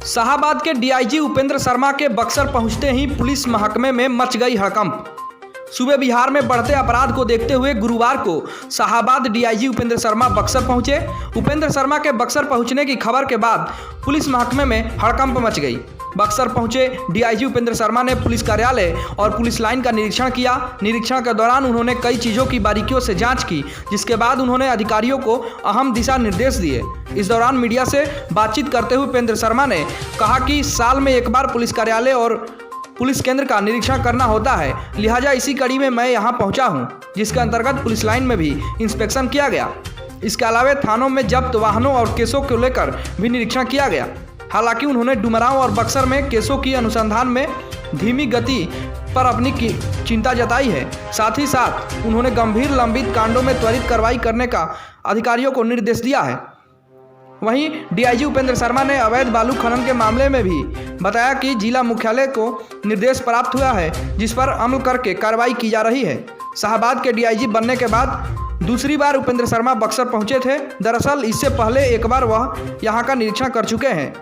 शाहाबाद के डीआईजी उपेंद्र शर्मा के बक्सर पहुंचते ही पुलिस महकमे में मच गई हड़कंप। सूबे बिहार में बढ़ते अपराध को देखते हुए गुरुवार को शाहाबाद डीआईजी उपेंद्र शर्मा बक्सर पहुंचे। उपेंद्र शर्मा के बक्सर पहुंचने की खबर के बाद पुलिस महकमे में हड़कंप मच गई। बक्सर पहुंचे डीआईजी उपेंद्र शर्मा ने पुलिस कार्यालय और पुलिस लाइन का निरीक्षण किया। निरीक्षण के दौरान उन्होंने कई चीज़ों की बारीकियों से जांच की, जिसके बाद उन्होंने अधिकारियों को अहम दिशा निर्देश दिए। इस दौरान मीडिया से बातचीत करते हुए उपेंद्र शर्मा ने कहा कि साल में एक बार पुलिस कार्यालय और पुलिस केंद्र का निरीक्षण करना होता है, लिहाजा इसी कड़ी में मैं यहाँ पहुँचा हूँ, जिसके अंतर्गत पुलिस लाइन में भी इंस्पेक्शन किया गया। इसके अलावा थानों में जब्त वाहनों और केसों को लेकर भी निरीक्षण किया गया। हालांकि उन्होंने डुमरांव और बक्सर में केसों की अनुसंधान में धीमी गति पर अपनी चिंता जताई है। साथ ही साथ उन्होंने गंभीर लंबित कांडों में त्वरित कार्रवाई करने का अधिकारियों को निर्देश दिया है। वहीं डीआईजी उपेंद्र शर्मा ने अवैध बालू खनन के मामले में भी बताया कि जिला मुख्यालय को निर्देश प्राप्त हुआ है, जिस पर अमल करके कार्रवाई की जा रही है। शाहाबाद के डीआईजी बनने के बाद दूसरी बार उपेंद्र शर्मा बक्सर पहुंचे थे। दरअसल इससे पहले एक बार वह यहां का निरीक्षण कर चुके हैं।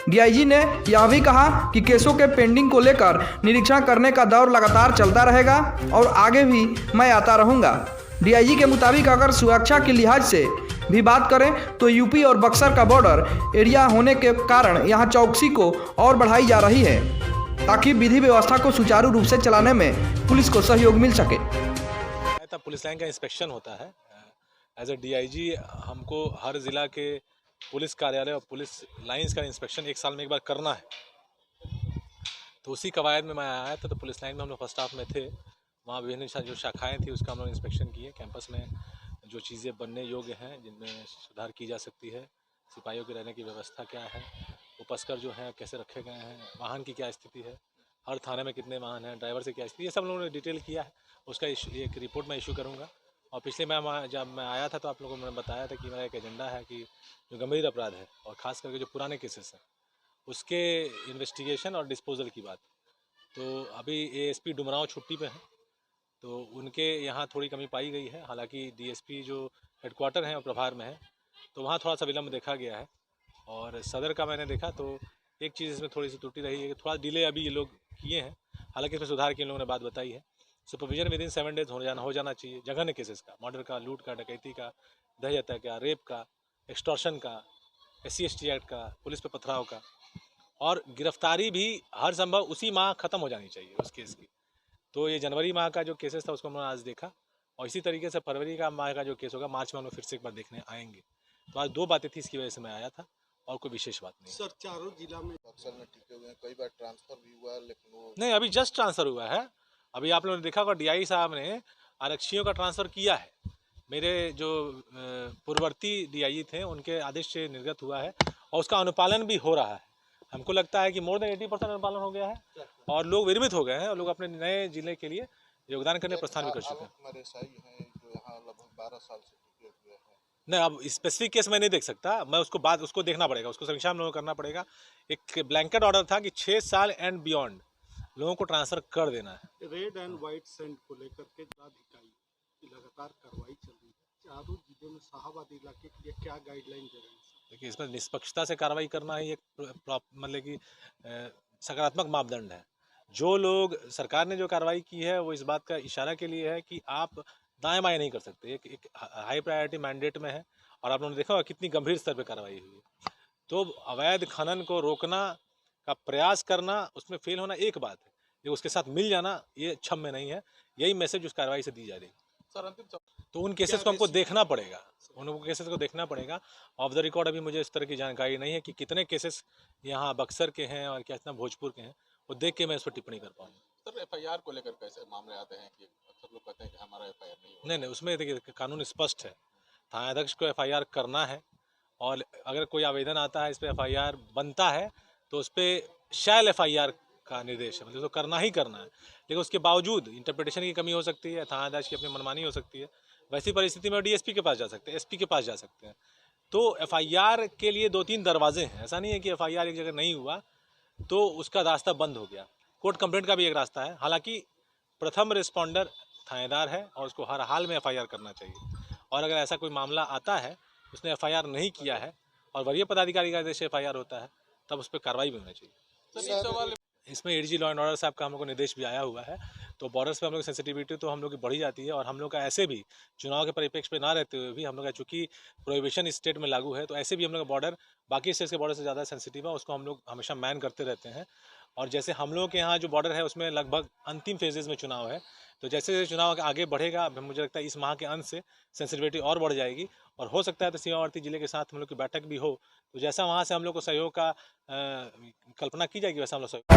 डीआईजी ने यह भी कहा कि केसों के पेंडिंग को लेकर निरीक्षण करने का दौर लगातार चलता रहेगा और आगे भी मैं आता रहूंगा। डीआईजी के मुताबिक अगर सुरक्षा के लिहाज से भी बात करें तो यूपी और बक्सर का बॉर्डर एरिया होने के कारण यहाँ चौकसी को और बढ़ाई जा रही है, ताकि विधि व्यवस्था को सुचारू रूप से चलाने में पुलिस को सहयोग मिल सके। पुलिस लाइन का इंस्पेक्शन होता है। एज ए डीआईजी हमको हर जिला के पुलिस कार्यालय और पुलिस लाइंस का इंस्पेक्शन एक साल में एक बार करना है। तो उसी कवायद में मैं आया था। तो पुलिस लाइन में हम लोग फर्स्ट हाफ में थे, वहाँ विभिन्न जो शाखाएं थी उसका हम लोग इंस्पेक्शन किए। कैंपस में जो चीज़ें बनने योग्य हैं, जिनमें सुधार की जा सकती है, सिपाहियों के रहने की व्यवस्था क्या है, उपस्कर जो हैं कैसे रखे गए हैं, वाहन की क्या स्थिति है, हर थाने में कितने वाहन हैं, ड्राइवर से क्या स्थिति, ये सब लोगों ने डिटेल किया है। उसका एक रिपोर्ट मैं इशू करूँगा। और पिछले जब मैं आया था तो आप लोगों को मैंने बताया था कि मेरा एक एजेंडा है कि जो गंभीर अपराध है और ख़ास करके जो पुराने केसेस हैं उसके इन्वेस्टिगेशन और डिस्पोजल की बात। तो अभी एएसपी डुमरांव छुट्टी पे हैं, तो उनके यहाँ थोड़ी कमी पाई गई है। हालांकि डीएसपी जो हेडक्वार्टर हैं और प्रभार में है, तो वहाँ थोड़ा सा विलम्ब देखा गया है। और सदर का मैंने देखा तो एक चीज़ इसमें थोड़ी सी त्रुटि रही है कि थोड़ा डिले अभी ये लोग किए हैं। हालांकि इसमें सुधार की इन लोगों ने बात बताई है। सुपरविजन विद इन 7 डेज हो जाना चाहिए। जघन्य केसेस का, मर्डर का, लूट का, डकैती का, दहेज हत्या का, रेप का, एक्सटॉर्शन का, SC/ST एक्ट का, पुलिस पे पथराव का, और गिरफ्तारी भी हर संभव उसी माह ख़त्म हो जानी चाहिए उस केस की। तो ये जनवरी माह का जो केसेस था उसको हमने आज देखा, और इसी तरीके से फरवरी का माह का जो केस होगा मार्च में हम लोग फिर से एक बार देखने आएंगे। तो आज 2 बातें थी, इसकी वजह से मैं आया था, और कोई विशेष बात नहीं। सर, चारों जिला में बक्सर में टिके हुए हैं, कई बार ट्रांसफर भी हुआ है, लेकिन वो नहीं, अभी जस्ट ट्रांसफ़र हुआ है। अभी आप लोगों ने देखा होगा डीआई साहब ने आरक्षियों का ट्रांसफ़र किया है। मेरे जो पूर्ववर्ती डीआई थे उनके आदेश से निर्गत हुआ है, और उसका अनुपालन भी हो रहा है। हमको लगता है कि मोर देन 80% अनुपालन हो गया है, और लोग विरमित हो गए हैं, और लोग अपने नए जिले के लिए योगदान करने प्रस्थान भी कर चुके हैं। हमारे साई हैं जो यहाँ लगभग 12 साल से टिके हुए हैं। नहीं, अब स्पेसिफिक केस मैं नहीं देख सकता, मैं उसको देखना पड़ेगा, उसको समीक्षा हम लोगों को करना पड़ेगा। एक ब्लैंकेट ऑर्डर था कि 6 साल एंड बियॉन्ड लोगों को ट्रांसफ़र कर देना है। रेड एंड व्हाइट सेंट को लेकर के जिलाधिकारी की लगातार कार्रवाई चल रही है। चारों जिलों में शाहाबाद इलाके के लिए क्या गाइडलाइन दे रहे हैं? देखिए, इसमें निष्पक्षता से कार्रवाई करना ही एक मतलब कि सकारात्मक मापदंड है। जो लोग सरकार ने जो कार्रवाई की है वो इस बात का इशारा के लिए है कि आप दाएं बाएं नहीं कर सकते। एक हाई प्रायोरिटी मैंडेट में है, और आप लोगों ने देखा होगा कितनी गंभीर स्तर पर कार्रवाई हुई है। तो अवैध खनन को रोकना का प्रयास करना, उसमें फेल होना एक बात है, लेकिन उसके साथ मिल जाना ये क्षम्य नहीं है। यही मैसेज उस कार्रवाई से दी जा रही है। सर, अंतिम तो उन केसेस को हमको देखना पड़ेगा, उनको केसेस को देखना पड़ेगा। ऑफ द रिकॉर्ड अभी मुझे इस तरह की जानकारी नहीं है कि कितने केसेस यहाँ बक्सर के हैं और कितना भोजपुर के हैं, वो देख के मैं इस पर टिप्पणी कर पाऊँ। सर, FIR को लेकर कैसे मामले आते हैं कि अक्सर लोग कहते हैं कि हमारा FIR नहीं, उसमें देखिए कानून स्पष्ट है। थानाध्यक्ष को FIR करना है, और अगर कोई आवेदन आता है इस पर FIR बनता है तो उस पर शैल FIR का निर्देश है, मतलब तो करना ही करना है। लेकिन उसके बावजूद इंटरप्रिटेशन की कमी हो सकती है, थानाध्यक्ष की अपनी मनमानी हो सकती है। वैसी परिस्थिति में DSP के पास जा सकते हैं, SP के पास जा सकते हैं। तो FIR के लिए 2-3 दरवाजे हैं। ऐसा नहीं है कि FIR एक जगह नहीं हुआ तो उसका रास्ता बंद हो गया। कोर्ट कंप्लेंट का भी एक रास्ता है। हालांकि प्रथम रिस्पॉन्डर थानेदार है, और उसको हर हाल में FIR करना चाहिए। और अगर ऐसा कोई मामला आता है, उसने FIR नहीं किया है और वरीय पदाधिकारी का आदेश FIR होता है, तब उस पर कार्रवाई भी होनी चाहिए। इसमें एडीजी लॉ एंड ऑर्डर साहब का हम लोग को निर्देश भी आया हुआ है, तो बॉर्डर्स पे हम लोग की सेंसिटिविटी तो हम लोग की बढ़ी जाती है, और हम लोग का ऐसे भी चुनाव के परिप्रेक्ष्य पे ना रहते हुए भी हम लोग का चूंकि प्रोहिबिशन स्टेट में लागू है, तो ऐसे भी हम लोग का बॉर्डर बाकी स्टेट्स के बॉर्डर से ज़्यादा सेंसिटिव है, उसको हम लोग हमेशा मैन करते रहते हैं। और जैसे हम लोग के यहाँ जो बॉर्डर है उसमें लगभग अंतिम फेजेज में चुनाव है, तो जैसे जैसे चुनाव आगे बढ़ेगा मुझे लगता है इस माह के अंत से सेंसिटिविटी और बढ़ जाएगी, और हो सकता है तो सीमावर्ती जिले के साथ हम लोग की बैठक भी हो, तो जैसा वहाँ से हम लोग को सहयोग का कल्पना की जाएगी वैसा हम लोग सहयोग।